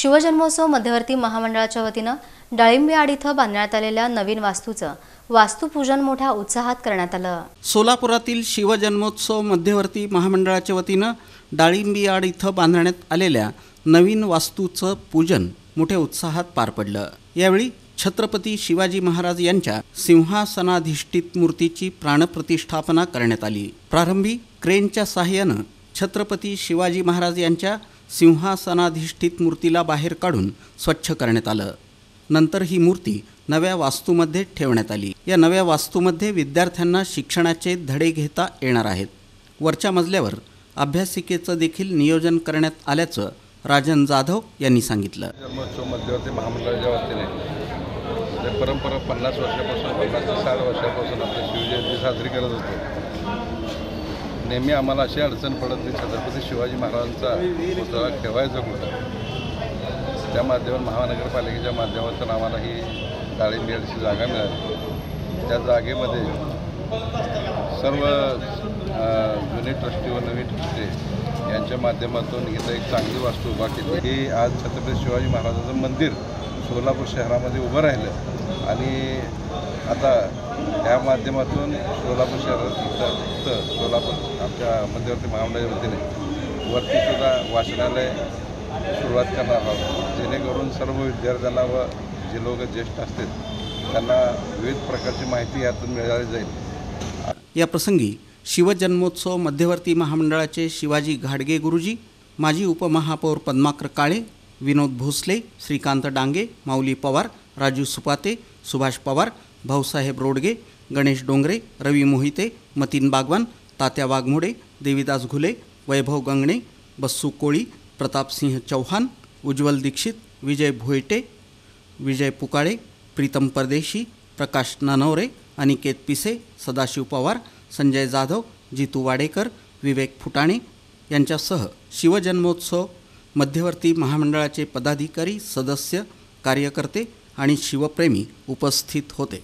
शिवजन्मोत्सव मध्यवर्ती महामंडळाच्या वतीनं डाळिंबीआड इथं बांधण्यात आलेल्या नवीन वास्तूचं वास्तुपूजन मोठ्या उत्साहात करण्यात आलं। सोलापुरातील शिवजन्मोत्सव मध्यवर्ती महामंडळाच्या वतीनं डाळिंबीआड इथं बांधण्यात आलेल्या नवीन वास्तूचं पूजन मोठ्या उत्साहात पार पडलं। यावेळी छत्रपती शिवाजी महाराज यांच्या सिंहासनाधिष्ठित मूर्तीची प्राणप्रतिष्ठापना करण्यात आली। प्रारंभी क्रेनच्या सहाय्यानं छत्रपती शिवाजी महाराज यांच्या सिंहासनाधिष्ठित मूर्तीला बाहेर काढून स्वच्छ करण्यात आलं। नंतर ही मूर्ती नव्या वास्तूमध्ये ठेवण्यात आली। या नव्या वास्तूमध्ये विद्यार्थ्यांना शिक्षणाचे धडे घेता येणार आहेत। वरच्या मजल्यावर अभ्यासिकेचं देखील नियोजन करण्यात आल्याचं राजन जाधव यांनी सांगितलं। जन्मोत्सव मध्यवर्ती महामंडळाच्या वतीने परंपरा 50 वर्षापासून 50 ते 60 वर्षापासून आपली शिवजयंती साजरी करत होतो। नेहमी आम्हाला अशी अडचण पडत नाही, छत्रपती शिवाजी महाराजांचा पुतळा ठेवायचा कुठं। त्या माध्यमातून महानगरपालिकेच्या माध्यमातून आम्हाला ही डाळिंबीआडची जागा मिळाली। त्या जागेमध्ये सर्व जुने ट्रस्टी व नवीन ट्रस्टी यांच्या माध्यमातून इथं एक चांगली वास्तू उभा केली। ही आज छत्रपती शिवाजी महाराजांचं मंदिर सोलापूर शहरामध्ये उभं राहिलं आणि आता या माध्यमातून सोलापूर शहरात सोलापूर आमच्या मध्यवर्ती महामंडळाच्या वतीने वरतीसुद्धा वाचनालय सुरुवात करणार आहोत, जेणेकरून सर्व विद्यार्थ्यांना व जे लोक ज्येष्ठ असतील त्यांना विविध प्रकारची माहिती यातून मिळाली जाईल। या प्रसंगी शिवजन्मोत्सव मध्यवर्ती महामंडळाचे शिवाजी घाडगे गुरुजी, माजी उपमहापौर पद्माकर काळे, विनोद भोसले, श्रीकांत डांगे, माऊली पवार, राजू सुपाते, सुभाष पवार, भाऊसाहेब रोडगे, गणेश डोंगरे, रवी मोहिते, मतीन बागवान, तात्या वाघमोडे, देवीदास घुले, वैभव गंगणे, बस्सू कोळी, प्रतापसिंह चौहान, उज्ज्वल दीक्षित, विजय भोयटे, विजय पुकाळे, प्रीतम परदेशी, प्रकाश ननवरे, अनिकेत पिसे, सदाशिव पवार, संजय जाधव, जितू वाडेकर, विवेक फुटाणे यांच्यासह शिवजन्मोत्सव मध्यवर्ती महामंडळाचे पदाधिकारी, सदस्य, कार्यकर्ते आणि शिवप्रेमी उपस्थित होते।